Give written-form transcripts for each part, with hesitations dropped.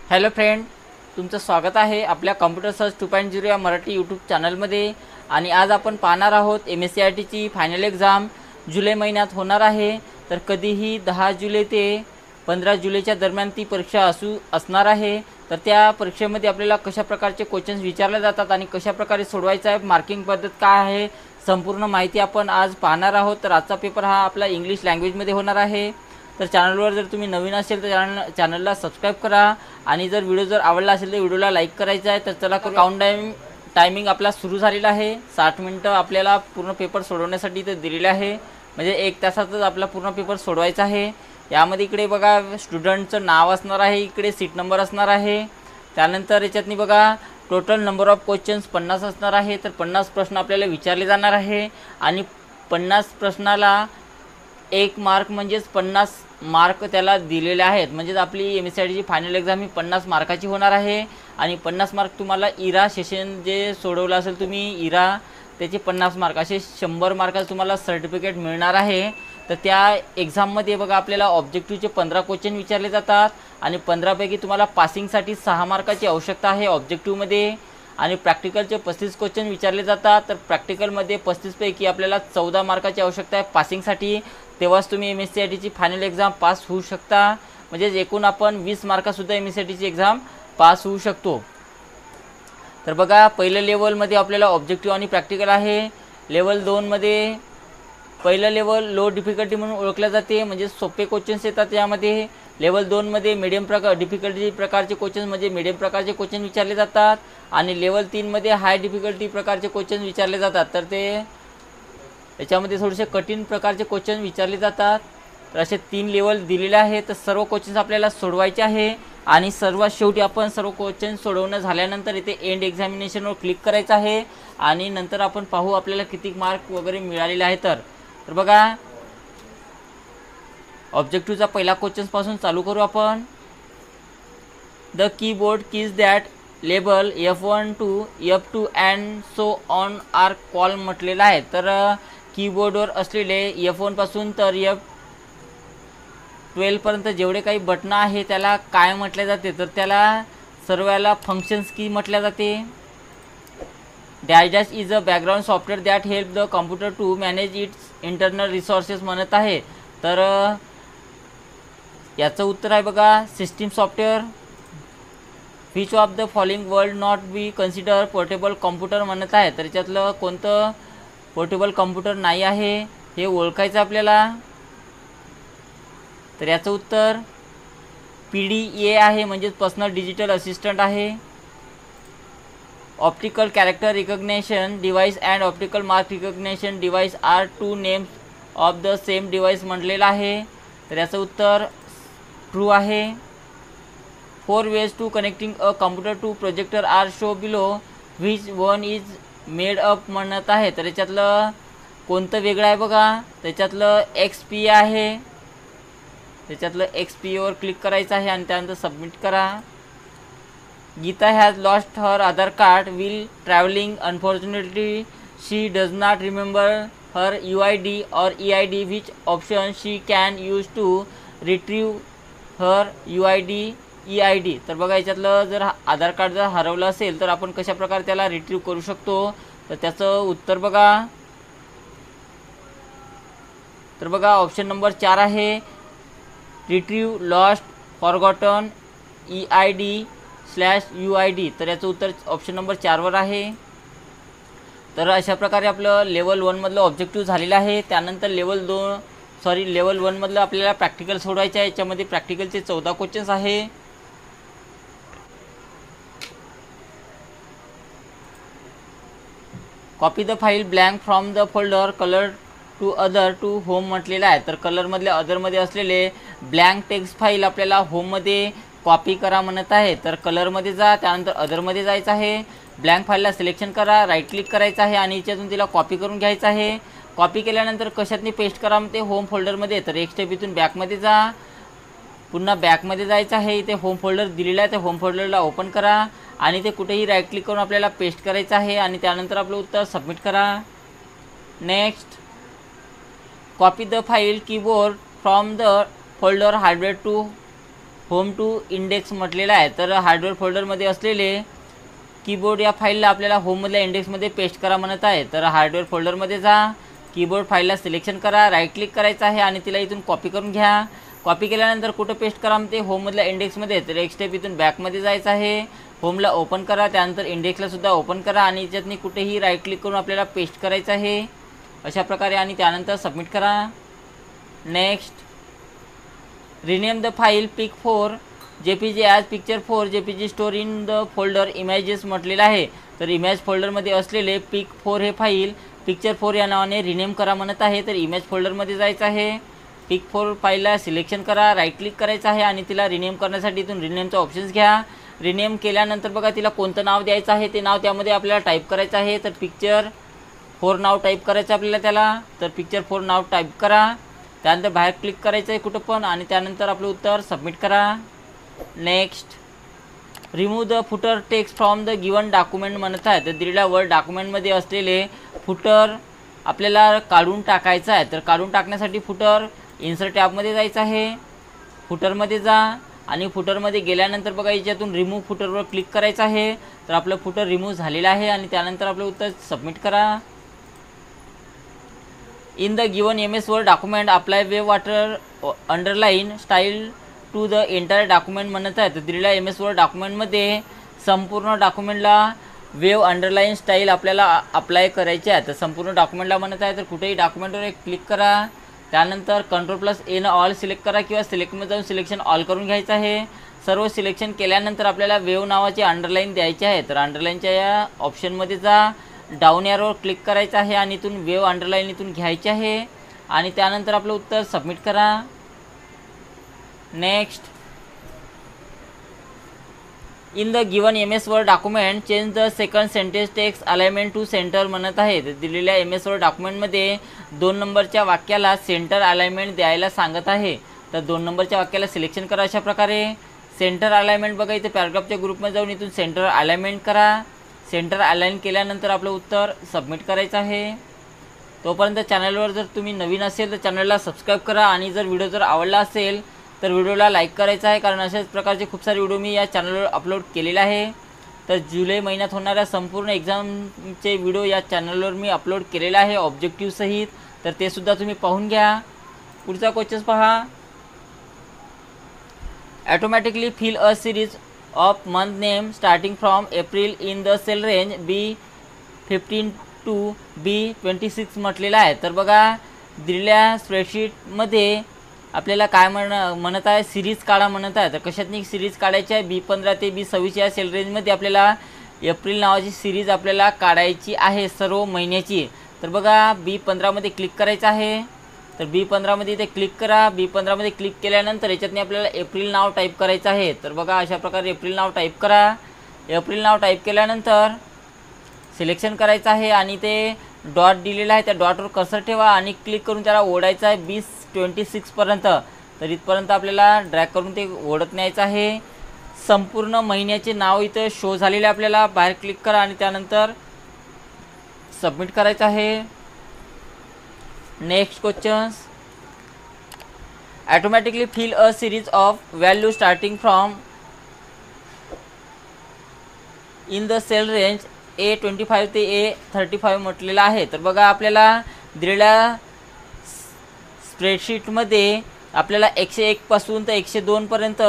Hello friend, तुमचं स्वागत आहे आपल्या कॉम्प्युटर सर्च 2.0 या मराठी यूट्यूब चॅनलमध्ये। आणि आज आपण पाहणार आहोत MSCITची फायनल एक्झाम जुलै महिन्यात होणार आहे। तर कधीही 10 जुलै ते 15 जुलैच्या दरम्यान ती परीक्षा असणार आहे। तर त्या परीक्षेमध्ये आपल्याला कशा प्रकारचे क्वेश्चन्स विचारले जातात आणि कशा प्रकारे सोडवायचं आहे, मार्किंग पद्धत काय आहे, संपूर्ण माहिती आपण आज पाहणार आहोत। तर आजचा पेपर हा आपला इंग्लिश लँग्वेजमध्ये होणार आहे। तर चॅनलवर जर तुम्ही नवीन असेल तर चॅनलला सबस्क्राईब करा आणि जर व्हिडिओ जर आवडला असेल तर व्हिडिओला लाईक करायचा आहे। तर चला काउंट टायमिंग आपला सुरू झालेला आहे। 60 मिनिटं आपल्याला पूर्ण पेपर सोडवण्यासाठी इथे दिलेले आहे, म्हणजे 1 तासातच आपला पूर्ण पेपर सोडवायचा आहे। यामध्ये इकडे बघा स्टुडंटचं नाव असणार आहे, इकडे सीट नंबर असणार आहे। त्यानंतर याच्यातनी बघा टोटल नंबर ऑफ क्वेश्चन्स 50 असणार आहे। तर 50 प्रश्न आपल्याला विचारले जाणार आहे आणि 50 प्रश्नाला 1 मार्क म्हणजेच 50 मार्क त्याला दिलेले आहेत। म्हणजेच आपली MSCITची फायनल एक्झाम ही 50 मार्काची होणार आहे आणि 50 मार्क तुम्हाला इरा सेशन जे सोडवलं असेल तुम्ही इरा त्याचे 50 मार्क असे 100 मार्काचं तुम्हाला सर्टिफिकेट मिळणार आहे। तर त्या एक्झाममध्ये बघा आपल्याला ऑब्जेक्टिव्हचे 15 क्वेश्चन विचारले जातात आणि 15 पैकी तुम्हाला पासिंगसाठी 6 मार्काची आवश्यकता आहे ऑब्जेक्टिव्हमध्ये आणि प्रॅक्टिकलचे 35 क्वेश्चन विचारले जातात। तर प्रॅक्टिकलमध्ये 35 पैकी आपल्याला 14 मार्काची आवश्यकता आहे पासिंगसाठी, तेव्हाच तुम्ही MSCITची फायनल एक्झाम पास होऊ शकता। म्हणजे एकूण आपण 20 मार्कासुद्धा MSCITची एक्झाम पास होऊ शकतो। तर बघा पहिल्या लेवलमध्ये आपल्याला ऑब्जेक्टिव्ह आणि प्रॅक्टिकल आहे। लेवल 2मध्ये पहिलं लेवल लो डिफिकल्टी म्हणून ओळखलं जाते, म्हणजे सोपे क्वेश्चन्स येतात यामध्ये। लेवल 2मध्ये मिडियम डिफिकल्टी प्रकारचे क्वेश्चन म्हणजे मिडियम प्रकारचे क्वेश्चन विचारले जातात आणि लेवल 3मध्ये हाय डिफिकल्टी प्रकारचे क्वेश्चन विचारले जातात। तर ते याच्यामध्ये थोडेसे कठीण प्रकारचे क्वेश्चन विचारले जातात। तर असे 3 लेवल दिलेले आहेत। तर सर्व क्वेश्चन्स आपल्याला सोडवायचे आहे आणि सर्वात शेवटी आपण सर्व क्वेश्चन सोडवणं झाल्यानंतर इथे एंड एक्झामिनेशनवर क्लिक करायचं आहे आणि नंतर आपण पाहू आपल्याला किती मार्क वगैरे मिळालेले आहेत। तर बघा ऑब्जेक्टिव्हचा पहिला क्वेश्चन्सपासून चालू करू आपण। The keyboard keys that label F1 to F2 and so on are call म्हटलेलं आहे। तर कीबोर्डवर असलेले F1 पासून तर F12 पर्यंत जेवढे काही बटणं आहे त्याला काय म्हटले जाते, तर त्याला सर्वाला फंक्शन्स की म्हटले जाते। Dash dash is a background software that help the computer to manage its internal resources म्हणत आहे। तर याचं उत्तर आहे बघा system software. Which of the following would not be consider portable computer म्हणत आहे। तर याच्यातलं कोणतं पोर्टेबल कॉम्प्युटर नाही आहे हे ओळखायचं आपल्याला। तर याचं उत्तर PDA आहे, म्हणजेच पर्सनल डिजिटल असिस्टंट आहे। Optical character recognition device and optical mark recognition device are 2 names of the same device म्हटलेलं आहे। तर याचं उत्तर ट्रू आहे। 4 ways to connecting a computer to projector are show below, which one is made up म्हणत आहे। तर याच्यातलं कोणतं वेगळं आहे बघा, त्याच्यातलं XP आहे। त्याच्यातलं XP वर क्लिक करायचं आहे आणि त्यानंतर सबमिट करा। Geeta has lost her Aadhaar card will travelling unfortunately she does not remember her UID और EID, which option she can use to retrieve her UID EID। तर बघा याच्यातलं जर आधार कार्ड जर हरवलं असेल तर आपण कशा प्रकारे त्याला रिट्रीव करू शकतो, तर त्याचं उत्तर बघा। तर बघा ऑप्शन नंबर 4 आहे रिट्रीव लॉस्ट फॉरगॉटन EID/UID। तर याचं उत्तर ऑप्शन नंबर 4 वर आहे। तर अशा प्रकारे आपलं लेवल 1 मधलं ऑब्जेक्टिव्ह झालेलं आहे। त्यानंतर लेवल 1 मधलं आपल्याला प्रॅक्टिकल सोडवायचं आहे। याच्यामध्ये प्रॅक्टिकलचे 14 क्वेश्चन्स आहे। Copy the file blank from the folder colour to other to home म्हटलेलं आहे। तर कलरमधल्या अदरमध्ये असलेले ब्लँक टेक्स्ट फाईल आपल्याला होममध्ये कॉपी करा म्हणत आहे। तर कलरमध्ये जा, त्यानंतर अदरमध्ये जायचं आहे, ब्लँक फाईलला सिलेक्शन करा, राईट क्लिक करायचं आहे आणि याच्यातून तिला कॉपी करून घ्यायचं आहे। कॉपी केल्यानंतर कशातनी पेस्ट करा म्हणते होम फोल्डरमध्ये। तर एक स्टेप इथून बॅकमध्ये जा, पुन्हा बॅकमध्ये जायचं आहे, इथे होम फोल्डर दिलेला आहे, ते होम फोल्डरला ओपन करा आणि ते कुठेही राईट क्लिक करून आपल्याला पेस्ट करायचं आहे आणि त्यानंतर आपलं उत्तर सबमिट करा। Next copy the file keyboard from the folder hardware to home to index म्हटलेलं आहे, तर हार्डवेअर फोल्डरमध्ये असलेले कीबोर्ड या फाईलला आपल्याला होममधल्या इंडेक्समध्ये पेस्ट करा म्हणत आहे. तर हार्डवेअर फोल्डरमध्ये जा, कीबोर्ड फाईलला सिलेक्शन करा, राईट क्लिक करायचं आहे आणि तिला इथून कॉपी करून घ्या. कॉपी केल्यानंतर कुठं पेस्ट करा म्हणते, होममधल्या इंडेक्समध्ये. तर एक स्टेप इथून बॅकमध्ये जायचं आहे, होमला ओपन करा, त्यानंतर इंडेक्सला सुद्धा ओपन करा आणि याच्यातनी कुठेही राईट क्लिक करून आपल्याला पेस्ट करायचं आहे अशा प्रकारे आणि त्यानंतर सबमिट करा. Next, rename the file pic4 jpg as picture4 jpg store in the folder images म्हटलेलं आहे. तर इमेज फोल्डरमध्ये असलेले pic4 हे फाईल picture4 या नावाने रिनेम करा म्हणत आहे. तर इमेज फोल्डरमध्ये जायचं आहे, pic4 फाईलला सिलेक्शन करा, राईट क्लिक करायचं आहे आणि तिला रिनेम करण्यासाठी इथून रिनेमचा ऑप्शन्स घ्या. रिनेम केल्यानंतर बघा तिला कोणतं नाव द्यायचं आहे ते नाव त्यामध्ये आपल्याला टाईप करायचं आहे. तर picture4 नाव टाईप करायचं आपल्याला त्याला. तर picture4 नाव टाईप करा, त्यानंतर बाहेर क्लिक करायचं आहे कुठं पण आणि त्यानंतर आपलं उत्तर सबमिट करा. Next, remove the footer text from the given document म्हणत आहे. तर दिलेल्या वर्ड डॉक्युमेंटमध्ये असलेले फुटर आपल्याला काढून टाकायचं आहे. तर काढून टाकण्यासाठी फुटर इन्सर्ट टॅबमध्ये जायचं आहे, फुटरमध्ये जा आणि फुटरमध्ये गेल्यानंतर बघा याच्यातून रिमूव्ह फुटरवर क्लिक करायचं आहे. तर आपलं फुटर रिमूव्ह झालेलं आहे आणि त्यानंतर आपलं उत्तर सबमिट करा. In the given MS word document apply wave water underline style to the entire document म्हणत आहे. तर दिलेल्या MS वर्ड डॉक्युमेंटमध्ये संपूर्ण डॉक्युमेंटला वेव अंडरलाईन स्टाईल आपल्याला अप्लाय करायची आहे. तर संपूर्ण डॉक्युमेंटला म्हणत आहे, तर कुठेही डॉक्युमेंटवर एक क्लिक करा, त्यानंतर Ctrl+A न ऑल सिलेक्ट करा किंवा सिलेक्टमध्ये जाऊन सिलेक्शन ऑल करून घ्यायचं आहे. सर्व सिलेक्शन केल्यानंतर आपल्याला वेव नावाची अंडरलाईन द्यायची आहे. तर अंडरलाईनच्या या ऑप्शनमध्ये जा, डाऊन एरोवर क्लिक करायचं आहे आणि इथून वेव अंडरलाईन इथून घ्यायची आहे आणि त्यानंतर आपलं उत्तर सबमिट करा. Next, in the given MS word document change the second sentence text alignment to centre म्हणत आहे. तर दिलेल्या MS वर्ड डॉक्युमेंटमध्ये 2 नंबरच्या वाक्याला सेंटर अलाइनमेंट द्यायला सांगत आहे. तर 2 नंबरच्या वाक्याला सिलेक्शन करा अशा प्रकारे. सेंटर अलाइनमेंट बघा इथे पॅराग्राफच्या ग्रुपमध्ये जाऊन इथून सेंटर अलाइनमेंट करा. सेंटर अलाइन केल्यानंतर आपलं उत्तर सबमिट करायचं आहे. तोपर्यंत चॅनलवर जर तुम्ही नवीन असेल तर चॅनलला सबस्क्राईब करा आणि जर व्हिडिओ जर आवडला असेल तर व्हिडिओला लाईक करायचा आहे, कारण अशाच प्रकारचे खूप सारे व्हिडिओ मी या चॅनलवर अपलोड केलेले आहे. तर जुलै महिन्यात होणाऱ्या संपूर्ण एक्झामचे व्हिडिओ या चॅनलवर मी अपलोड केलेले आहे ऑब्जेक्टिव्ह सहित. तर ते सुद्धा तुम्ही पाहून घ्या. पुढचा क्वेश्चन पहा. Automatically fill a series of month name starting from April in the cell range B15 to B26 म्हटलेलं आहे. तर बघा दिलेल्या स्प्रेडशीटमध्ये आपल्याला काय म्हणत आहे, सिरीज काढा म्हणत आहे. तर कशातनी सिरीज काढायची आहे, B15 ते B26 या सेल रेंजमध्ये आपल्याला एप्रिल नावाची सिरीज आपल्याला काढायची आहे सर्व महिन्याची. तर बघा B15मध्ये क्लिक करायचं आहे. तर B15मध्ये इथे क्लिक करा. B15मध्ये क्लिक केल्यानंतर याच्यातनी आपल्याला एप्रिल नाव टाईप करायचं आहे. तर बघा अशा प्रकारे एप्रिल नाव टाईप करा. एप्रिल नाव टाईप केल्यानंतर सिलेक्शन करायचं आहे आणि ते डॉट दिलेला आहे त्या डॉटवर कर्सर ठेवा आणि क्लिक करून त्याला ओढायचं आहे 2026 पर्यंत. तर इथपर्यंत आपल्याला ड्रॅग करून ते ओढत न्यायचं आहे. संपूर्ण महिन्याचे नाव इथं शो झालेले आपल्याला बाहेर क्लिक करा आणि त्यानंतर सबमिट करायचं आहे. Next questions, automatically fill a series of value starting from in the cell range A25 ते A35 म्हटलेलं आहे. तर बघा आपल्याला दिलेल्या स्प्रेडशीटमध्ये आपल्याला 101 पासून तर 102 पर्यंत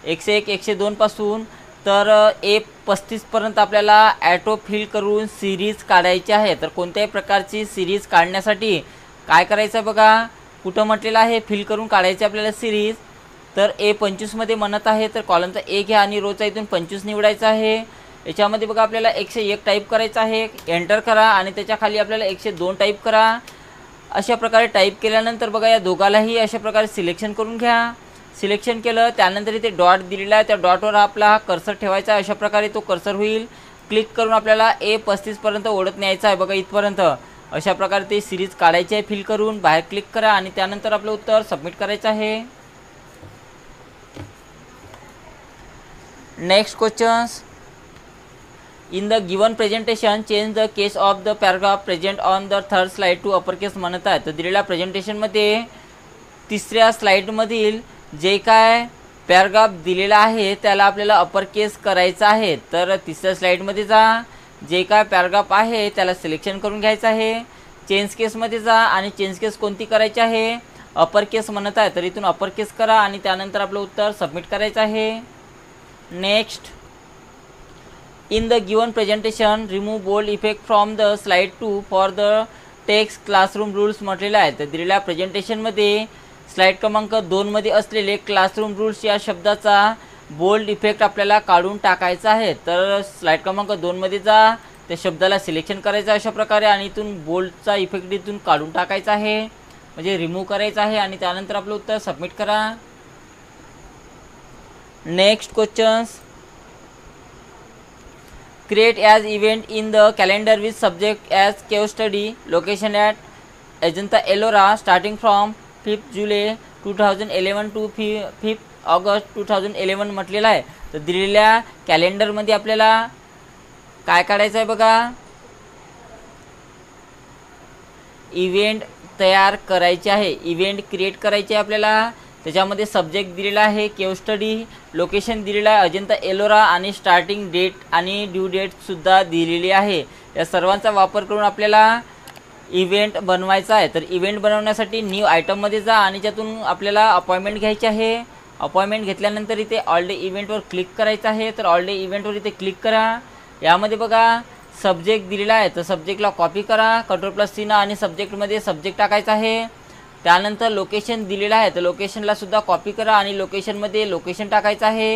101 102 पासून तर A35 पर्यंत आपल्याला ॲटो फिल करून सिरीज काढायची आहे. तर कोणत्याही प्रकारची सिरीज काढण्यासाठी काय करायचं बघा, कुठं म्हटलेलं आहे फिल करून काढायची आपल्याला सिरीज. तर A25 मध्ये म्हणत आहे, तर कॉलमचा A घ्या आणि रोचा इथून 25 निवडायचा आहे. याच्यामध्ये बघा आपल्याला 101 टाईप करायचं आहे, एंटर करा आणि त्याच्या खाली आपल्याला 102 टाईप करा. अशा प्रकारे टाईप केल्यानंतर बघा या दोघालाही अशा प्रकारे सिलेक्शन करून घ्या. सिलेक्शन केलं त्यानंतर इथे डॉट दिलेला आहे, त्या डॉटवर आपला हा कर्सर ठेवायचा. अशा प्रकारे तो कर्सर होईल. क्लिक करून आपल्याला A35 पर्यंत ओढत न्यायचा आहे बघा इथपर्यंत. अशा प्रकारे ते सिरीज काढायची आहे फिल करून. बाहेर क्लिक करा आणि त्यानंतर आपलं उत्तर सबमिट करायचं आहे. Next questions, in the given presentation change the case of the paragraph present on the third slide to upper case म्हणत आहे. तर दिलेल्या प्रेझेंटेशनमध्ये तिसऱ्या स्लाइडमधील जे काय पॅराग्राफ दिलेला आहे त्याला आपल्याला अपर केस करायचं आहे। तर तिसऱ्या स्लाईडमध्ये जा, जे काय पॅराग्राफ आहे त्याला सिलेक्शन करून घ्यायचं आहे। चेंज केसमध्ये जा आणि चेंज केस कोणती करायची आहे, अपर केस म्हणत आहे तर इथून अपर केस करा आणि त्यानंतर आपलं उत्तर सबमिट करायचं आहे। Next, in the given presentation remove bold effect from the slide 2 for the text classroom rules म्हटलेलं आहे। तर दिलेल्या प्रेझेंटेशनमध्ये स्लाइड क्रमांक 2 मध्ये असलेले क्लासरूम रूल्स या शब्दाचा बोल्ड इफेक्ट आपल्याला काढून टाकायचा आहे। तर स्लाइड क्रमांक 2 मध्ये जा, त्या शब्दाला सिलेक्शन करायचं अशा प्रकारे आणि इथून बोल्डचा इफेक्ट इथून काढून टाकायचा आहे, म्हणजे रिमूव्ह करायचा आहे आणि त्यानंतर आपलं उत्तर सबमिट करा। Next questions, create as event in the calendar with subject as cave study, location at Ajanta Ellora, starting from 5 July 2011 to 5 August 2011 म्हटलेलं आहे। तर दिलेल्या कॅलेंडरमध्ये आपल्याला काय काढायचं आहे बघा, इव्हेंट तयार करायचे आहे, इव्हेंट क्रिएट करायचे आहे आपल्याला। त्याच्यामध्ये सब्जेक्ट दिलेला आहे केव स्टडी, लोकेशन दिलेला आहे अजंता एलोरा आणि स्टार्टिंग डेट आणि ड्यू डेटसुद्धा दिलेली आहे। या सर्वांचा वापर करून आपल्याला इव्हेंट बनवायचा आहे। तर इव्हेंट बनवण्यासाठी न्यू आयटममध्ये जा आणि त्यातून आपल्याला अपॉइंटमेंट घ्यायची आहे। अपॉइंटमेंट घेतल्यानंतर इथे ऑल डे इव्हेंटवर क्लिक करायचं आहे। तर ऑल डे इव्हेंटवर इथे क्लिक करा। यामध्ये बघा सब्जेक्ट दिलेला आहे, तर सब्जेक्टला कॉपी करा, Ctrl+C आणि सब्जेक्टमध्ये सब्जेक्ट टाकायचा आहे। त्यानंतर लोकेशन दिलेला आहे, तर लोकेशनला सुद्धा कॉपी करा आणि लोकेशनमध्ये लोकेशन टाकायचं आहे।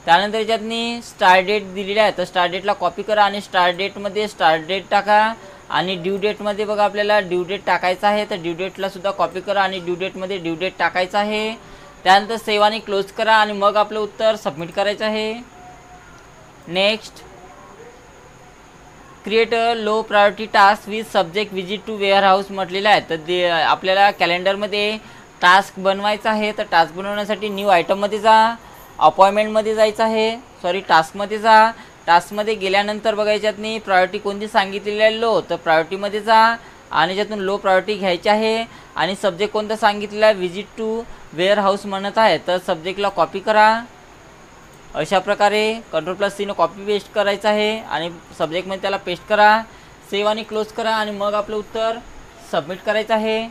त्यानंतर याच्यातनी स्टार्ट डेट दिलेली आहे, तर स्टार्ट डेटला कॉपी करा आणि स्टार्ट डेटमध्ये स्टार्ट डेट टाका आणि ड्यू डेटमध्ये बघा आपल्याला ड्यू डेट टाकायचं आहे। तर ड्यू डेटला सुद्धा कॉपी करा आणि ड्यू डेटमध्ये ड्यू डेट टाकायचं आहे। त्यानंतर सेव्ह आणि क्लोज करा आणि मग आपलं उत्तर सबमिट करायचं आहे। Next, create a low priority task with subject visit to warehouse म्हटलेलं आहे। तर आपल्याला कॅलेंडरमध्ये टास्क बनवायचा आहे। तर टास्क बनवण्यासाठी न्यू आयटममध्ये जा, अपॉइंटमेंटमध्ये जायचं आहे, टास्कमध्ये जा। टास्कमध्ये गेल्यानंतर बघा याच्यातनी प्रायोरिटी कोणती सांगितलेली आहे, लो, तर प्रायोरिटीमध्ये जा आणि याच्यातून लो प्रायोरिटी घ्यायची आहे आणि सब्जेक्ट कोणता सांगितलेला आहे, विजिट टू वेअरहाऊस म्हणत आहे। तर सब्जेक्टला कॉपी करा अशा प्रकारे, Ctrl+C ने कॉपी पेस्ट करायचं आहे आणि सब्जेक्टमध्ये त्याला पेस्ट करा, सेव्ह आणि क्लोज करा आणि मग आपलं उत्तर सबमिट करायचं आहे।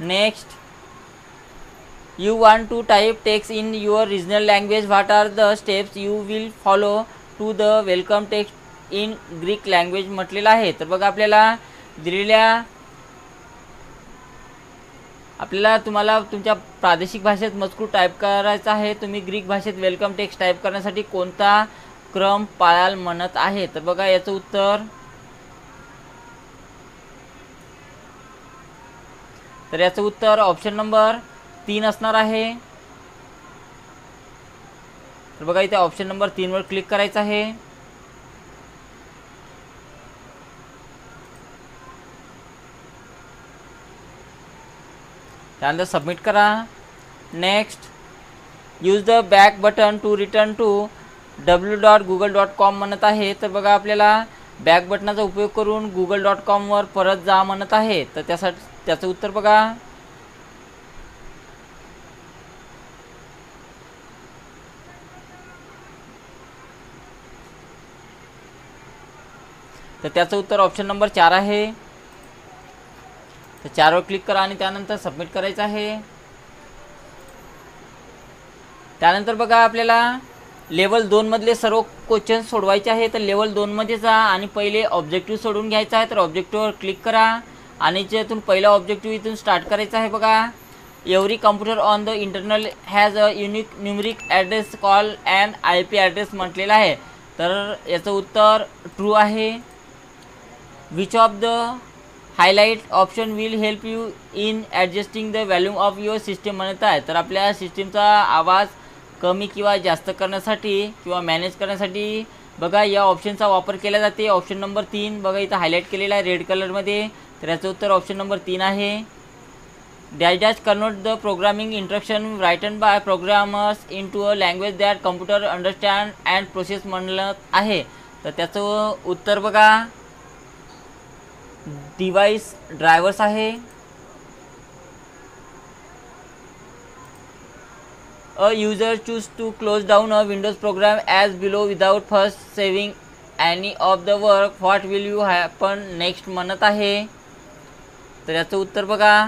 Next, you want to type text in your regional language, what are the steps you will follow to the welcome text in Greek language म्हटलेलं आहे। तर बघा आपल्याला दिलेल्या तुम्हाला तुमच्या प्रादेशिक भाषेत मजकूर टाईप करायचा आहे। तुम्ही ग्रीक भाषेत वेलकम टेक्स्ट टाईप करण्यासाठी कोणता क्रम पाळाल म्हणत आहे। तर बघा याचं उत्तर, तर याचं उत्तर ऑप्शन नंबर 3 असणार आहे। तर बघा इथे ऑप्शन नंबर 3 वर क्लिक करायचं आहे। त्यानंतर सबमिट करा। Next, use the back button to return to www.google.com म्हणत आहे। तर बघा आपल्याला बॅक बटनाचा उपयोग करून google.com वर परत जा म्हणत आहे। तर त्याचं उत्तर बघा, तर त्याचं उत्तर ऑप्शन नंबर 4 आहे। तर 4 वर क्लिक करा आणि त्यानंतर सबमिट करायचं आहे। त्यानंतर बघा आपल्याला लेवल 2 मधले सर्व क्वेश्चन सोडवायचे आहे। तर लेवल 2 मध्ये जा आणि पहिले ऑब्जेक्टिव्ह सोडून घ्यायचा आहे। तर ऑब्जेक्टिव्हवर क्लिक करा आणि ज्यातून पहिला ऑब्जेक्टिव्ह इथून स्टार्ट करायचा आहे। बघा, every computer on the internal has a unique numeric address call and IP address म्हटलेला आहे। तर याचं उत्तर ट्रू आहे। Which of the highlight option will help you in adjusting the volume of your system म्हणत आहे। तर आपल्या सिस्टीमचा आवाज कमी किंवा जास्त करण्यासाठी किंवा मॅनेज करण्यासाठी बघा या ऑप्शनचा वापर केला जाते। ऑप्शन नंबर 3 बघा इथं हायलाइट केलेला आहे रेड कलरमध्ये। तर याचं उत्तर ऑप्शन नंबर 3 आहे। Dash convert the programming instruction written by programmers into a language that computer understand and process म्हणलं आहे। तर त्याचं उत्तर बघा डिव्हाइस ड्रायव्हर्स आहे। A user choose to close down a windows program as below without first saving any of the work what will you happen next म्हणत आहे. तर याचं उत्तर बघा.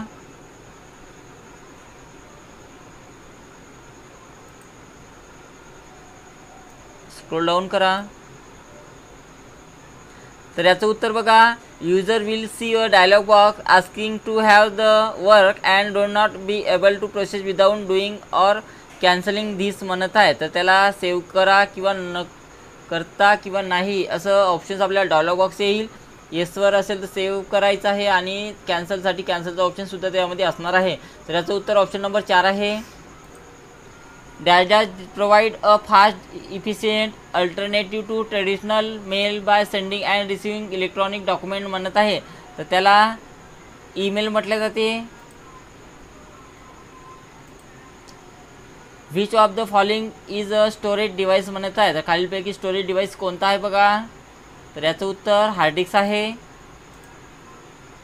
स्क्रोल डाऊन करा. तर याचं उत्तर बघा. User will see a dialog box asking to have the work and do not be able to process without doing or cancelling this म्हणत आहे. तर त्याला सेव्ह करा किंवा न करता किंवा नाही असं ऑप्शन्स आपल्याला डायलॉग बॉक्स येईल. येसवर असेल तर सेव्ह करायचं आहे आणि कॅन्सलसाठी कॅन्सलचा ऑप्शनसुद्धा त्यामध्ये असणार आहे. तर याचं उत्तर ऑप्शन नंबर 4 आहे. Dash provide a fast efficient alternative to traditional mail by sending and receiving electronic document म्हणत आहे. तर त्याला ईमेल म्हटले जाते. Which of the following is a storage device म्हणत आहे. तर खालीलपैकी स्टोरेज डिव्हाइस कोणता आहे बघा. तर याचं उत्तर हार्ड डिस्क आहे.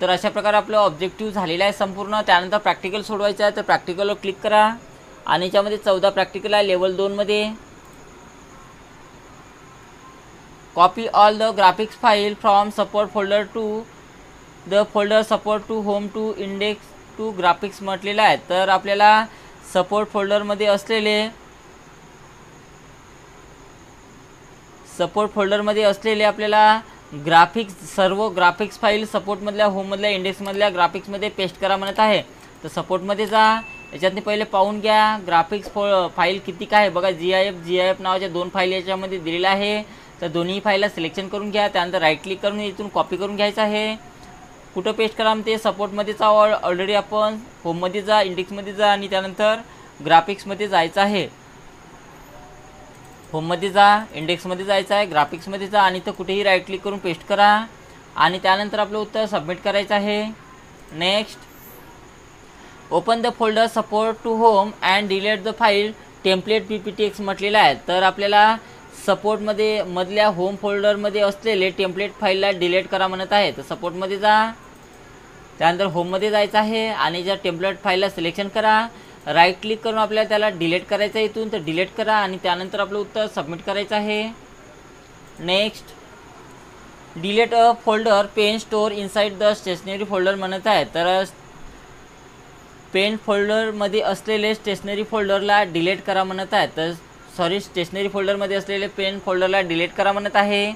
तर अशा प्रकारे आपलं ऑब्जेक्टिव्ह झालेलं आहे संपूर्ण. त्यानंतर प्रॅक्टिकल सोडवायचं आहे. तर प्रॅक्टिकलवर क्लिक करा आणि याच्यामध्ये 14 प्रॅक्टिकल आहे लेवल 2 मध्ये. Copy all the graphics file from support folder to the folder support to home to index to graphics म्हटलेलं आहे. तर आपल्याला सपोर्ट फोल्डरमध्ये असलेले आपल्याला ग्राफिक्स सर्व ग्राफिक्स फाईल सपोर्टमधल्या होममधल्या इंडेक्समधल्या ग्राफिक्समध्ये पेस्ट करा म्हणत आहे. तर सपोर्टमध्ये जा. याच्यातनी पहिले पाहून घ्या ग्राफिक्स फाईल किती काय बघा. GIF नावाच्या 2 फाईल याच्यामध्ये दिलेल्या आहे. तर दोन्ही फाईलला सिलेक्शन करून घ्या. त्यानंतर राईट क्लिक करून इथून कॉपी करून घ्यायचं आहे. कुठं पेस्ट करा ते सपोर्टमध्येच ऑलरेडी आपण होममध्ये जा, इंडेक्समध्ये जा आणि त्यानंतर ग्राफिक्समध्ये जायचं आहे. होममध्ये जा, इंडेक्समध्ये जायचं आहे, ग्राफिक्समध्ये जा आणि तर कुठेही राईट क्लिक करून पेस्ट करा आणि त्यानंतर आपलं उत्तर सबमिट करायचं आहे. Next open the folder support to home and delete the file template PPTX म्हटलेलं आहे. तर आपल्याला सपोर्टमध्ये मधल्या होम फोल्डरमध्ये असलेले टेम्पलेट फाईलला डिलीट करा म्हणत आहे. तर सपोर्टमध्ये जा, त्यानंतर होममध्ये जायचं आहे आणि ज्या टेम्पलेट फाईलला सिलेक्शन करा. राईट क्लिक करून आपल्याला त्याला डिलीट करायचं आहे. इथून तर डिलीट करा आणि त्यानंतर आपलं उत्तर सबमिट करायचं आहे. Next delete a folder pen store inside the stationery folder म्हणत आहे. तर पेन फोल्डरमध्ये असलेले स्टेशनरी फोल्डरला डिलीट करा म्हणत आहे. तर स्टेशनरी फोल्डरमध्ये असलेले पेन फोल्डरला डिलीट करा म्हणत आहे.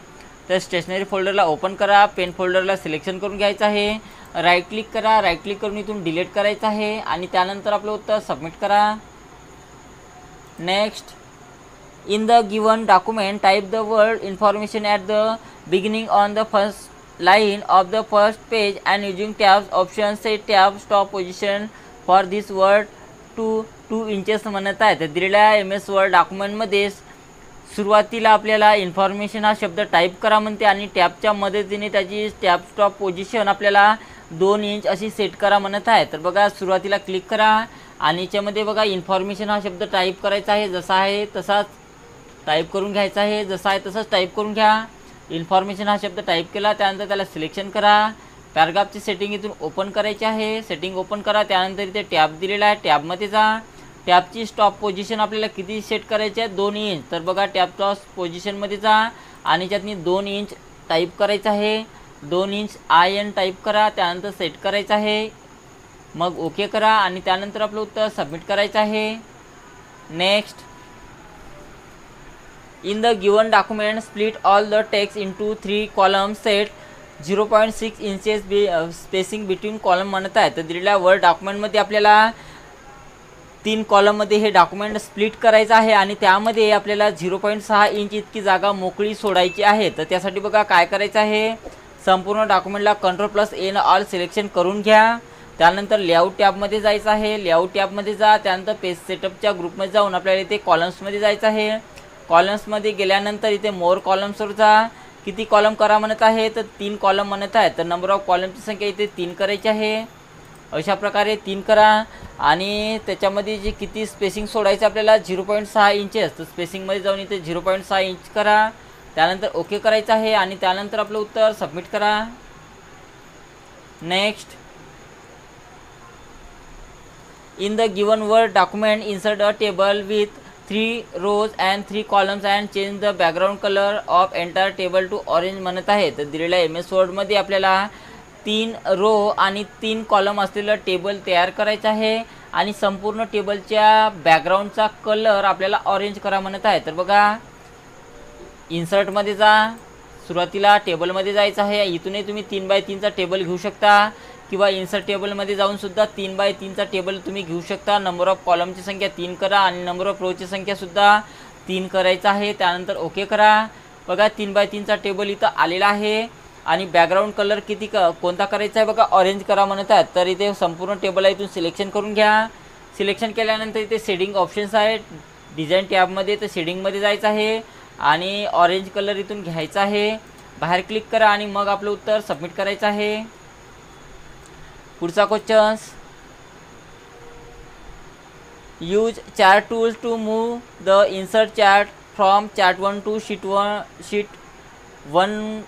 तर स्टेशनरी फोल्डरला ओपन करा, पेन फोल्डरला सिलेक्शन करून घ्यायचं आहे, राईट क्लिक करा, राईट क्लिक करून इथून डिलीट करायचं आहे आणि त्यानंतर आपलं उत्तर सबमिट करा. Next in the given document type the word information at the beginning on the first line of the first page and using tabs option set tab stop position for this word to 2 inches म्हणत आहे. तर दिलेल्या MS word डॉक्युमेंटमध्ये सुरुवातीला आपल्याला information हा शब्द type करा म्हणते आणि टॅबच्या मदतीने त्याची टॅब स्टॉप पोझिशन आपल्याला 2 इंच अशी सेट करा म्हणत आहे. तर बघा सुरुवातीला क्लिक करा आणि याच्यामध्ये बघा इन्फॉर्मेशन हा शब्द टाईप करायचा आहे. जसा आहे तसाच टाईप करून घ्यायचा आहे. जसा आहे तसाच टाईप करून घ्या. इन्फॉर्मेशन हा शब्द टाईप केला त्यानंतर त्याला सिलेक्शन करा. पॅराग्राफची सेटिंग इथून ओपन करायची आहे. सेटिंग ओपन करा. त्यानंतर इथे टॅब दिलेला आहे, टॅबमध्ये जा. टॅबची स्टॉप पोझिशन आपल्याला किती सेट करायची आहे 2 इंच. तर बघा टॅब स्टॉप पोझिशनमध्ये जा आणि त्यातनी 2 इंच टाईप करायचं आहे. 2 इंच IN टाईप करा, त्यानंतर सेट करायचं आहे. मग ओके करा आणि त्यानंतर आपलं उत्तर सबमिट करायचं आहे. Next in the given document split all the text into 3 columns set 0.6 inches spacing between column म्हणत आहे. तर दिलेल्या वर्ड डॉक्युमेंटमध्ये आपल्याला 3 कॉलममध्ये हे डॉक्युमेंट स्प्लिट करायचं आहे आणि त्यामध्ये आपल्याला 0.6 इंच इतकी जागा मोकळी सोडायची आहे. तर त्यासाठी बघा काय करायचं आहे, संपूर्ण डॉक्युमेंटला Ctrl+A ऑल सिलेक्शन करून घ्या. त्यानंतर लेआउट टॅबमध्ये जायचं आहे. लेआउट टॅबमध्ये जा, त्यानंतर पेज सेटअपच्या ग्रुपमध्ये जाऊन आपल्याला इथे कॉलम्समध्ये जायचं आहे. कॉलम्समध्ये गेल्यानंतर इथे मोर कॉलम्सवर जा. किती कॉलम करा म्हणत आहे, तर 3 कॉलम म्हणत आहे. तर नंबर ऑफ कॉलमची संख्या इथे 3 करायची आहे. अशा प्रकारे 3 करा आणि त्याच्यामध्ये जे किती स्पेसिंग सोडायचं आपल्याला 0.6 इंचेस. तर स्पेसिंगमध्ये जाऊन इथे 0.6 इंच करा. त्यानंतर ओके करायचं आहे आणि त्यानंतर आपलं उत्तर सबमिट करा. Next In the given word document, insert a table with 3 rows and 3 columns and change the background color of entire table to orange म्हणत आहे. तर दिलेल्या MS Word मध्ये आपल्याला 3 रो आणि 3 कॉलम असलेलं टेबल तयार करायचं आहे आणि संपूर्ण टेबलच्या बॅकग्राऊंडचा कलर आपल्याला ऑरेंज करा म्हणत आहे. तर बघा, इन्सर्टमध्ये जा, सुरुवातीला टेबलमध्ये जायचं आहे. इथूनही तुम्ही 3x3 चा टेबल घेऊ शकता किंवा इन्सर्ट टेबलमध्ये जाऊन सुद्धा 3x3 चा टेबल तुम्ही घेऊ शकता. नंबर ऑफ कॉलमची संख्या 3 करा आणि नंबर ऑफ रोची संख्या सुद्धा 3 करायचं आहे. त्यानंतर ओके करा. बघा 3x3 चा टेबल इथं आलेला आहे आणि बॅकग्राऊंड कलर कोणता करायचा आहे बघा, ऑरेंज करा म्हणत आहेत. तर इथे संपूर्ण टेबल आहे, इथून सिलेक्शन करून घ्या. सिलेक्शन केल्यानंतर इथे शेडिंग ऑप्शन्स आहेत. डिझाईन टॅबमध्ये तर शेडिंगमध्ये जायचं आहे आणि ऑरेंज कलर इथून घ्यायचा आहे. बाहेर क्लिक करा आणि मग आपलं उत्तर सबमिट करायचं आहे. पुढचा question, use chart tools to move the insert chart from chart 1 to sheet 1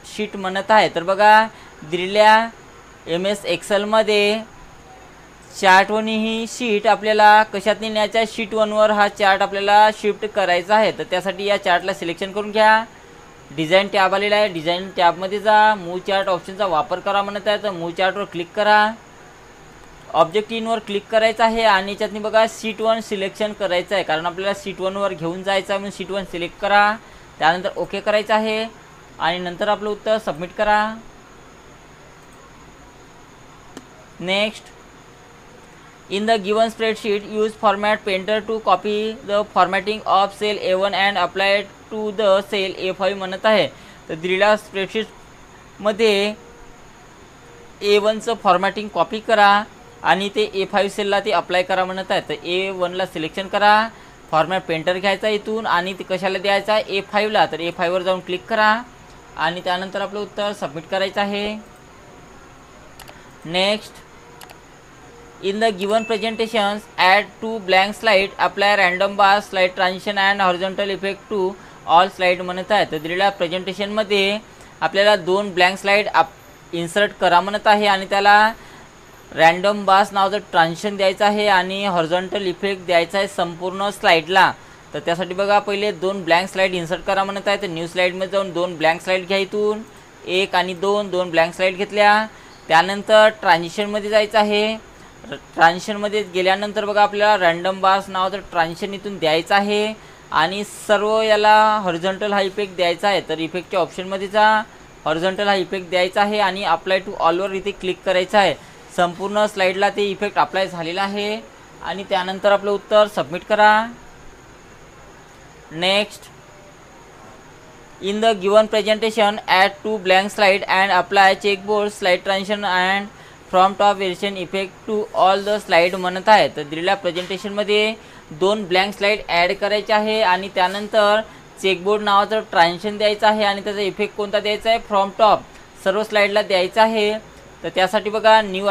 sheet म्हणत आहे. तर बघा, दिलेल्या MS एक्सेलमध्ये चार्ट 1 ही शीट आपल्याला कशात न्यायचा आहे, शीट 1वर हा चार्ट आपल्याला शिफ्ट करायचा आहे. तर त्यासाठी या चार्टला सिलेक्शन करून घ्या. डिझाईन टॅब आलेला आहे, डिझाईन टॅबमध्ये जा, मूव चार्ट ऑप्शनचा वापर करा म्हणत आहे. तर मूव चार्टवर क्लिक करा. ऑब्जेक्ट इनवर क्लिक करायचं आहे आणि याच्यातनी बघा शीट 1 सिलेक्शन करायचं आहे, कारण आपल्याला शीट 1वर घेऊन जायचं आहे म्हणून शीट 1 सिलेक्ट करा. त्यानंतर ओके करायचं आहे आणि नंतर आपलं उत्तर सबमिट करा. Next, in the given spreadsheet use format painter to copy the formatting of cell A1 and apply it to the cell A5 म्हणत आहे. तर दिलेल्या स्प्रेडशीटमध्ये A1चं फॉर्मॅटिंग कॉपी करा आणि ते A5 सेलला ते अप्लाय करा म्हणत आहे. तर A1ला सिलेक्शन करा, फॉर्मॅट पेंटर घ्यायचा इथून आणि ते कशाला द्यायचा आहे, A5ला. तर A5वर जाऊन क्लिक करा आणि त्यानंतर आपलं उत्तर सबमिट करायचं आहे. Next, in the given presentations add 2 blank slide, apply random bar, slide transition and horizontal effect to all slide म्हणत आहे. तर दिलेल्या प्रेझेंटेशनमध्ये आपल्याला 2 ब्लँक स्लाईड इन्सर्ट करा म्हणत आहे आणि त्याला रँडम बार्स नावाचं ट्रान्झिशन द्यायचं आहे आणि हॉरिझॉन्टल इफेक्ट द्यायचा आहे संपूर्ण स्लाईडला. तर त्यासाठी बघा, पहिले 2 ब्लँक स्लाईड इन्सर्ट करा म्हणत आहे. तर न्यू स्लाईडमध्ये जाऊन 2 ब्लँक स्लाईड घ्या, इथून 1 आणि 2 ब्लँक स्लाईड घेतल्या. त्यानंतर ट्रान्झिशनमध्ये जायचं आहे. ट्रान्झिशनमध्ये गेल्यानंतर बघा, आपल्याला रँडम बार्स नावाचं ट्रान्झिशन इथून द्यायचं आहे आणि सर्व याला हॉरिझॉन्टल हा इफेक्ट द्यायचा आहे. तर इफेक्टच्या ऑप्शनमध्ये जा, हॉरिझॉन्टल हा इफेक्ट द्यायचा आहे आणि अप्लाय टू ऑलवर इथे क्लिक करायचं आहे. संपूर्ण स्लाईडला ते इफेक्ट अप्लाय झालेला आहे आणि त्यानंतर आपलं उत्तर सबमिट करा. Next, in the given presentation add 2 blank slide and apply checkboard slide transition and from top variation effect to all the slide म्हणत आहे. तर दिलेल्या प्रेझेंटेशनमध्ये 2 ब्लँक स्लाईड ॲड करायचे आहे आणि त्यानंतर चेकबोर्ड नावाचं ट्रान्झिशन द्यायचं आहे आणि त्याचा इफेक्ट कोणता द्यायचा आहे, फ्रॉम टॉप सर्व स्लाईडला द्यायचा आहे. तर त्यासाठी बघा, न्यू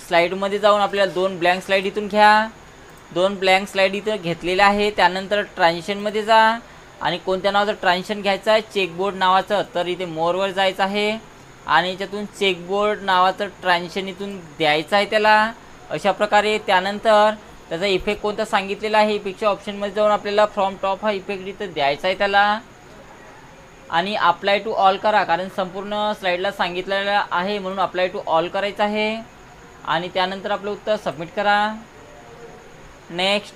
स्लाईडमध्ये जाऊन आपल्याला 2 ब्लँक स्लाईड इथून घ्या. 2 ब्लँक स्लाईड इथं घेतलेल्या आहे. त्यानंतर ट्रान्झिशनमध्ये जा आणि कोणत्या नावाचं ट्रान्झिशन घ्यायचं आहे, चेकबोर्ड नावाचं. तर इथे मोरवर जायचं आहे आणि याच्यातून चेकबोर्ड नावाचं ट्रान्झिशन इथून द्यायचं आहे त्याला, अशा प्रकारे. त्यानंतर त्याचा इफेक्ट कोणता सांगितलेला आहे, इफेक्टच्या ऑप्शनमध्ये जाऊन आपल्याला फ्रॉम टॉप हा इफेक्ट इथं द्यायचा आहे त्याला आणि अप्लाय टू ऑल करा, कारण संपूर्ण स्लाईडला सांगितलेलं आहे म्हणून अप्लाय टू ऑल करायचं आहे आणि त्यानंतर आपलं उत्तर सबमिट करा. Next,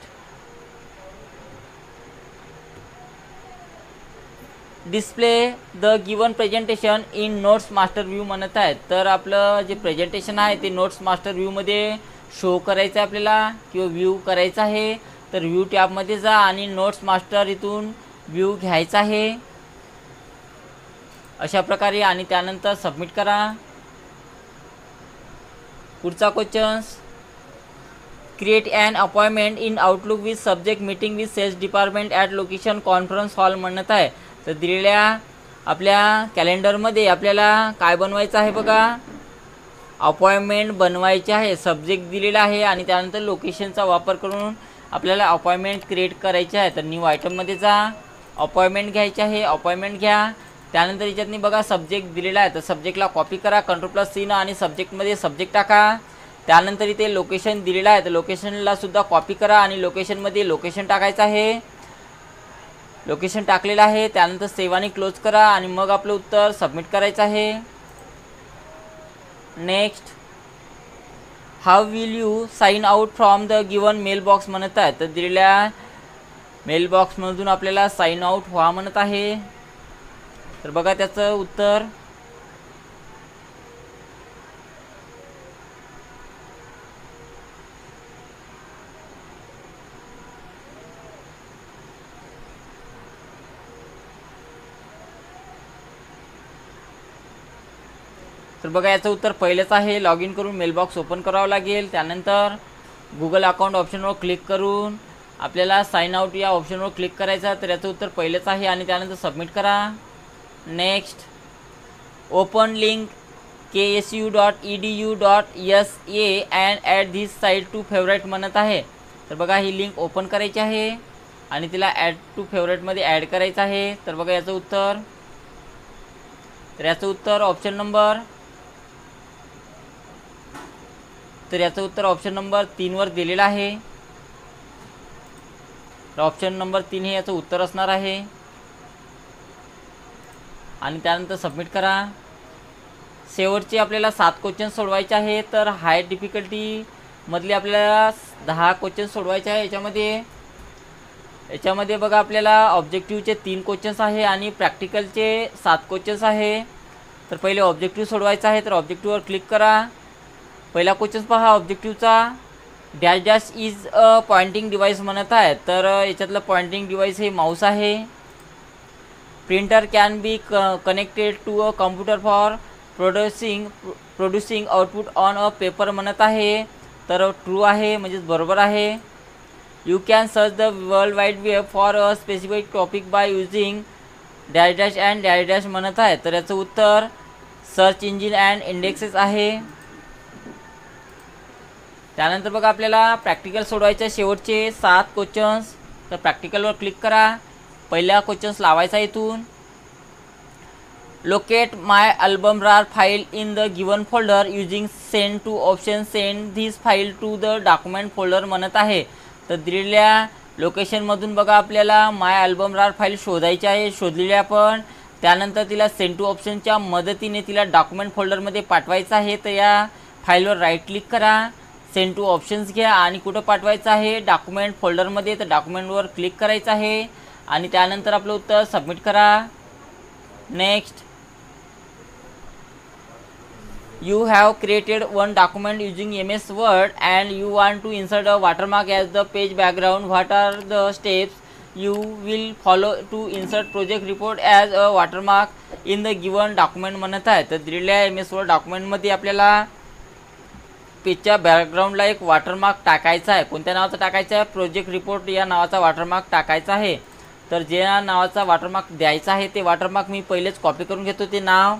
display the given presentation in notes master view म्हणत आहे. तर आपलं जे प्रेझेंटेशन आहे ते नोट्स मास्टर व्ह्यूमध्ये शो करायचं आहे आपल्याला किंवा व्ह्यू करायचं आहे. तर व्ह्यू टॅबमध्ये जा आणि नोट्स मास्टर इथून व्ह्यू घ्यायचा आहे अशा प्रकारे आणि त्यानंतर सबमिट करा. पुढचा questions, create an appointment in Outlook with subject meeting with sales department at location conference hall म्हणत आहे. तर दिलेल्या आपल्या कॅलेंडरमध्ये आपल्याला काय बनवायचं आहे बघा, अपॉइंटमेंट बनवायची आहे. सब्जेक्ट दिलेला आहे आणि त्यानंतर लोकेशनचा वापर करून आपल्याला अपॉइंटमेंट क्रिएट करायची आहे. तर न्यू आयटममध्ये जा, अपॉइंटमेंट घ्यायची आहे, अपॉइंटमेंट घ्या. त्यानंतर याच्यातनी बघा सब्जेक्ट दिलेला आहे, तर सब्जेक्टला कॉपी करा, Ctrl+C आणि सब्जेक्टमध्ये सब्जेक्ट टाका. त्यानंतर इथे लोकेशन दिलेलं आहे, तर लोकेशनला सुद्धा कॉपी करा आणि लोकेशनमध्ये लोकेशन टाकायचं आहे. लोकेशन टाकलेलं आहे. त्यानंतर सेव्ह आणि क्लोज करा आणि मग आपलं उत्तर सबमिट करायचं आहे. Next, how will you sign out from the given mail box म्हणत आहे. तर दिलेल्या मेल बॉक्समधून आपल्याला साइन आउट व्हा म्हणत आहे. तर बघा त्याचं उत्तर. तर बघा याचं उत्तर पहिलेच आहे. लॉग इन करून मेलबॉक्स ओपन करावं लागेल. त्यानंतर गुगल अकाउंट ऑप्शनवर क्लिक करून आपल्याला साइन आउट या ऑप्शनवर क्लिक करायचं. तर याचं उत्तर पहिलेच आहे आणि त्यानंतर सबमिट करा. Next, open link ksu.edu.sa and add this site to favourite म्हणत आहे. तर बघा ही लिंक ओपन करायची आहे आणि तिला ॲड टू फेवरेटमध्ये ॲड करायचं आहे. तर बघा याचं उत्तर. तर याचं उत्तर ऑप्शन नंबर. तर याचं उत्तर ऑप्शन नंबर 3 वर दिलेलं आहे. तर ऑप्शन नंबर 3 हे याचं उत्तर असणार आहे आणि त्यानंतर सबमिट करा. शेवटचे आपल्याला 7 क्वेश्चन सोडवायचे आहेत. तर हाय डिफिकल्टी मधले आपल्याला 10 क्वेश्चन सोडवायचे आहे. याच्यामध्ये बघा आपल्याला ऑब्जेक्टिव्हचे 3 क्वेश्चन्स आहे आणि प्रॅक्टिकलचे 7 क्वेश्चन्स आहे. तर पहिले ऑब्जेक्टिव्ह सोडवायचा आहे. तर ऑब्जेक्टिव्हवर क्लिक करा. पहिला क्वेश्चन पहा ऑब्जेक्टिव्हचा. Dash dash is a pointing device म्हणत आहे. तर याच्यातलं पॉइंटिंग डिवाइस हे माऊस आहे. Printer can be connected to a computer for producing output on a paper म्हणत आहे. तर ट्रू आहे, म्हणजेच बरोबर आहे. You can search the world wide web for a specific topic by using dash dash and dash dash म्हणत आहे. तर याचं उत्तर सर्च इंजिन अँड इंडेक्सेस आहे. त्यानंतर बघा आपल्याला प्रॅक्टिकल सोडवायचे शेवटचे 7 क्वेश्चन्स. तर प्रॅक्टिकलवर क्लिक करा. पहिला क्वेश्चन्स लावायचा इथून. Locate my album RAR file in the given folder using send to option. Send this file to the document folder म्हणत आहे. तर दिलेल्या लोकेशनमधून बघा आपल्याला माय अल्बम रार फाईल शोधायची आहे. शोधलेली आपण. त्यानंतर तिला सेंड टू ऑप्शनच्या मदतीने तिला डॉक्युमेंट फोल्डरमध्ये पाठवायचं आहे. तर या फाईलवर राईट क्लिक करा. सेंड टू ऑप्शन्स घ्या आणि कुठं पाठवायचं आहे डॉक्युमेंट फोल्डरमध्ये. तर डॉक्युमेंटवर क्लिक करायचं आहे आणि त्यानंतर आपलं उत्तर सबमिट करा. Next, you have created one document using MS Word and you want to insert a watermark as the page background. What are the steps you will follow to insert project report as a watermark in the given document म्हणत आहे. तर दिलेल्या MS Word डॉक्युमेंटमध्ये आपल्याला पेजच्या बॅकग्राऊंडला एक watermark टाकायचा आहे. कोणत्या नावाचा टाकायचा आहे? प्रोजेक्ट रिपोर्ट या नावाचा वॉटरमार्क टाकायचा आहे. तर ज्या नावाचा वॉटरमार्क द्यायचा आहे ते वॉटरमार्क मी पहिलेच कॉपी करून घेतो ते नाव.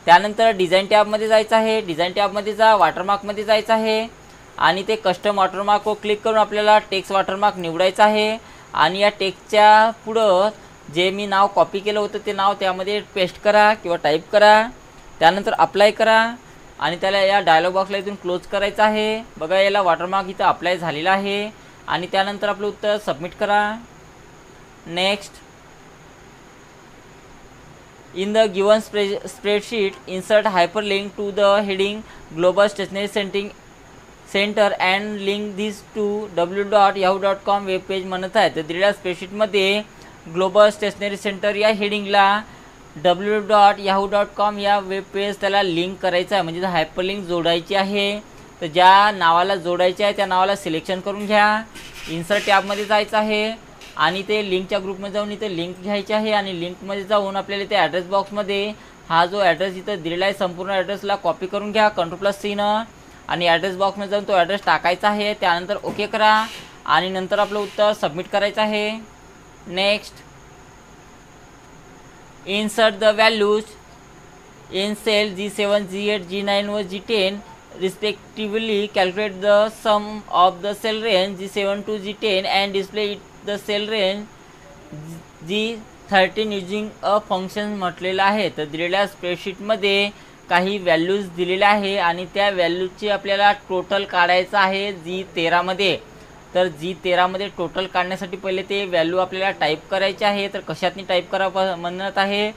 त्यानंतर डिझाईन टॅबमध्ये जायचं आहे. डिझाईन टॅबमध्ये जा. वॉटरमार्कमध्ये जायचं आहे आणि ते कस्टम वॉटरमार्कवर क्लिक करून आपल्याला टेक्स्ट वॉटरमार्क निवडायचं आहे आणि या टेक्स्टच्या पुढं जे मी नाव कॉपी केलं होतं ते नाव त्यामध्ये पेस्ट करा किंवा टाईप करा. त्यानंतर अप्लाय करा आणि त्याला या डायलॉग बॉक्सला इथून क्लोज करायचं आहे. बघा याला वॉटरमार्क इथं अप्लाय झालेला आहे आणि त्यानंतर आपलं उत्तर सबमिट करा. Next, in the given spreadsheet insert hyperlink to the heading global stationery centre and link this to www.yahoo.com web page म्हणत आहे. तर दिलेल्या स्प्रेडशीटमध्ये ग्लोबल स्टेशनरी सेंटर या हेडिंगला www.yahoo.com या वेब पेज त्याला लिंक करायचं आहे, म्हणजे हायपरलिंक जोडायची आहे. तर ज्या नावाला जोडायचे आहे त्या नावाला सिलेक्शन करून घ्या. इन्सर्ट टॅबमध्ये जायचं आहे आणि ते लिंकच्या ग्रुपमध्ये जाऊन इथे लिंक घ्यायची आहे आणि लिंकमध्ये जाऊन आपल्याला इथे ॲड्रेस बॉक्समध्ये हा जो ॲड्रेस इथं दिलेला आहे संपूर्ण ॲड्रेसला कॉपी करून घ्या Ctrl+C आणि ॲड्रेस बॉक्समध्ये जाऊन तो ॲड्रेस टाकायचा आहे. त्यानंतर ओके करा आणि नंतर आपलं उत्तर सबमिट करायचं आहे. Next, insert the values in cell G7, G8, G9 व G10 respectively. Calculate the sum of the cell range G7 to G10 and display it the cell range G13 using a function म्हटलेलं आहे. तर दिलेल्या स्प्रेडशीटमध्ये काही values दिलेल्या आहे आणि त्या व्हॅल्यूची आपल्याला टोटल काढायचं आहे G13 मध्ये। तर G13 मध्ये टोटल काढण्यासाठी पहिले ते व्हॅल्यू आपल्याला टाईप करायचे आहे। तर कशातनी टाईप करा म्हणत आहे,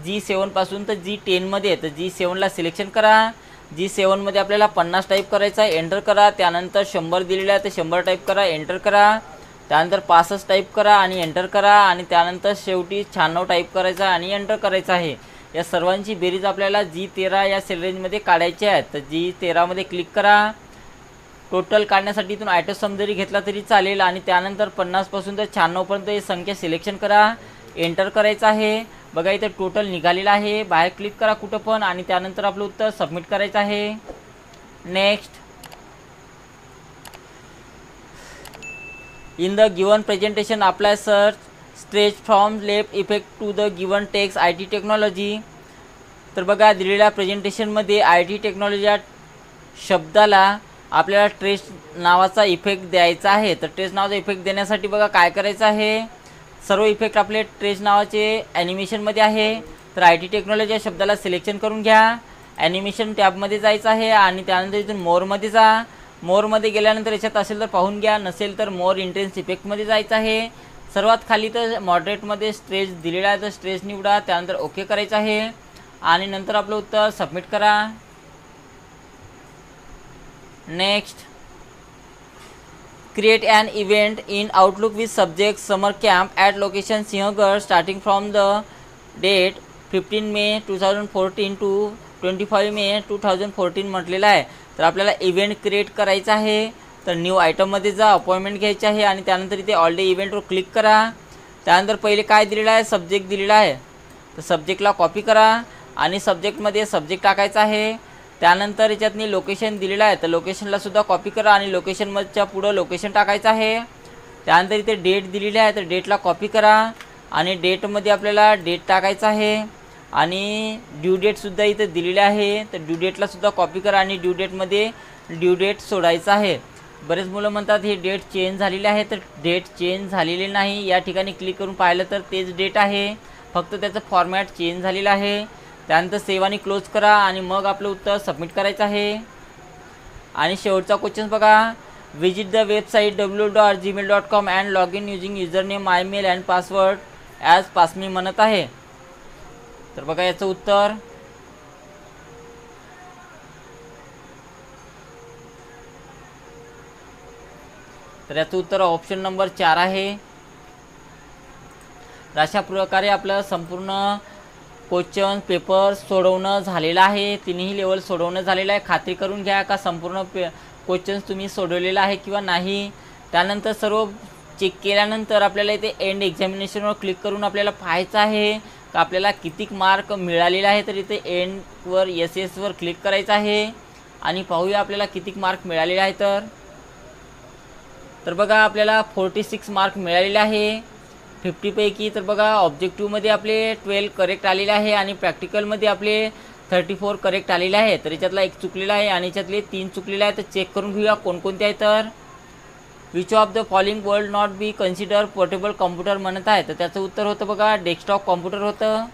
G7 पासून तर G10 मध्ये। तर G7 ला सिलेक्शन करा। G7 मध्ये आपल्याला 50 टाईप करायचा आहे, एंटर करा। त्यानंतर 100 दिलेला आहे तर 100 टाईप करा, एंटर करा। त्यानंतर 65 टाईप करा आणि एंटर करा आणि त्यानंतर शेवटी 96 टाईप करायचा आणि एंटर करायचं आहे। या सर्वांची बेरीज आपल्याला G13 या सेल रेंजमध्ये काढायची आहे। तर G13 मध्ये क्लिक करा। टोटल काढण्यासाठी इथून आयटम सम जरी घेतला तरी चालेल आणि त्यानंतर 50 पासून तर 96 पर्यंत ही संख्या सिलेक्शन करा, एंटर करायचं आहे। बघा इथे टोटल निघालेला आहे। बाहेर क्लिक करा कुठं पण आणि त्यानंतर आपलं उत्तर सबमिट करायचं आहे। Next, in the given presentation apply search stretch from left effect to the given text IT technology. तर बघा दिलेल्या प्रेझेंटेशनमध्ये IT टेक्नॉलॉजी या शब्दाला आपल्याला ट्रेस नावाचा इफेक्ट द्यायचा आहे। तर ट्रेस नावाचा इफेक्ट देण्यासाठी बघा काय करायचं आहे, सर्व इफेक्ट आपले ट्रेस नावाचे ॲनिमेशनमध्ये आहे। तर IT टेक्नॉलॉजी या शब्दाला सिलेक्शन करून घ्या, ॲनिमेशन टॅबमध्ये जायचं आहे आणि त्यानंतर इथून मोरमध्ये जा। मोरमध्ये गेल्यानंतर याच्यात असेल तर पाहून घ्या, नसेल तर मोर इंटेन्स इफेक्टमध्ये जायचं आहे। सर्वात खाली तर मॉडरेटमध्ये स्ट्रेस दिलेला आहे, तर स्ट्रेस निवडा, त्यानंतर ओके करायचं आहे आणि नंतर आपलं उत्तर सबमिट करा। Next, create an event in Outlook with subject summer camp at location Sinhagad starting from the date 15 May 2014 टू 25 मे 2014 म्हटलेलं आहे। तर आपल्याला इव्हेंट क्रिएट करायचा आहे। तर न्यू आयटममध्ये जा, अपॉइंटमेंट घ्यायची आहे आणि त्यानंतर इथे ऑल डे इव्हेंटवर क्लिक करा। त्यानंतर पहिले काय दिलेलं आहे, सब्जेक्ट दिलेला आहे, तर सब्जेक्टला कॉपी करा आणि सब्जेक्टमध्ये सब्जेक्ट टाकायचा आहे। त्यानंतर याच्यातनी लोकेशन दिलेलं आहे, तर लोकेशनला सुद्धा कॉपी करा आणि लोकेशनच्या पुढं लोकेशन टाकायचं आहे। त्यानंतर इथे डेट दिलेली आहे, तर डेटला कॉपी करा आणि डेटमध्ये आपल्याला डेट टाकायचं आहे आणि ड्यू डेटसुद्धा इथे दिलेली आहे, तर ड्यू डेटला सुद्धा कॉपी करा आणि ड्यू डेटमध्ये ड्यू डेट सोडायचं आहे। बरेच मुलं म्हणतात हे डेट चेंज झालेली आहे, तर डेट चेंज झालेली नाही। या ठिकाणी क्लिक करून पाहिलं तर तेच डेट आहे, फक्त त्याचं फॉर्मॅट चेंज झालेलं आहे। त्यानंतर सेव्ह आणि क्लोज करा आणि मग आपलं उत्तर सबमिट करायचं आहे। आणि शेवटचा क्वेश्चन बघा, visit the website www.gmail.com and log in using username mymail and password as passme म्हणत आहे। तर बघा याचं उत्तर, तर याचं उत्तर ऑप्शन नंबर 4 आहे। तर अशा प्रकारे आपलं संपूर्ण क्वेश्चन पेपर सोडवणं झालेलं आहे। तिन्ही लेवल सोडवणं झालेलं आहे। खात्री करून घ्या का संपूर्ण क्वेश्चन्स तुम्ही सोडवलेला आहे किंवा नाही। त्यानंतर सर्व चेक केल्यानंतर आपल्याला इथे एंड एक्झामिनेशनवर क्लिक करून आपल्याला पाहायचं आहे का आपल्याला किती मार्क मिळालेले आहे। तर इथे एंडवर SS वर क्लिक करायचं आहे आणि पाहूया आपल्याला किती मार्क मिळालेले आहे। तर बघा आपल्याला 46 मार्क मिळालेले आहे 50 पैकी। तर बघा ऑब्जेक्टिव्हमध्ये आपले 12 करेक्ट आलेले आहे आणि प्रॅक्टिकलमध्ये आपले 34 करेक्ट आलेले आहे। तर याच्यातला एक चुकलेला आहे आणि याच्यातले 3 चुकलेले आहे। तर चेक करून घेऊया कोणकोणते आहे। तर which of the following would not be consider portable computer म्हणत आहे। तर त्याचं उत्तर होतं बघा डेस्कटॉप कॉम्प्युटर होतं।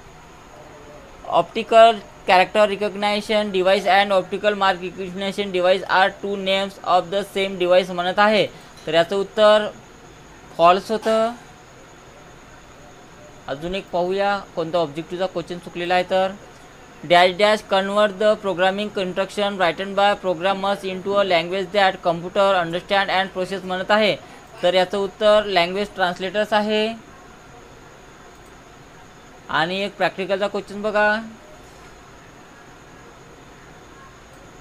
Optical character recognization device and optical mark recognition device are 2 names of the same device म्हणत आहे। तर याचं उत्तर फॉल्स होतं। अजून एक पाहूया कोणता ऑब्जेक्टिव्हचा क्वेश्चन चुकलेला आहे। तर dash dash convert the programming construction written by programmers into a language that computer understand and process म्हणत आहे। तर याचं उत्तर लँग्वेज ट्रान्सलेटर्स आहे। आणि एक प्रॅक्टिकलचा क्वेश्चन बघा,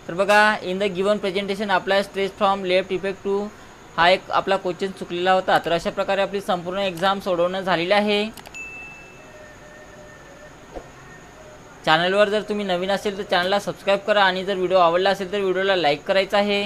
तर बघा in the given presentation apply stress from left effect to, हा एक आपला क्वेश्चन चुकलेला होता। तर अशा प्रकारे आपली संपूर्ण एक्झाम सोडवणं झालेली आहे। चॅनलवर जर तुम्ही नवीन असेल तर चॅनलला सबस्क्राईब करा आणि जर व्हिडिओ आवडला असेल तर व्हिडिओला लाईक करायचा आहे।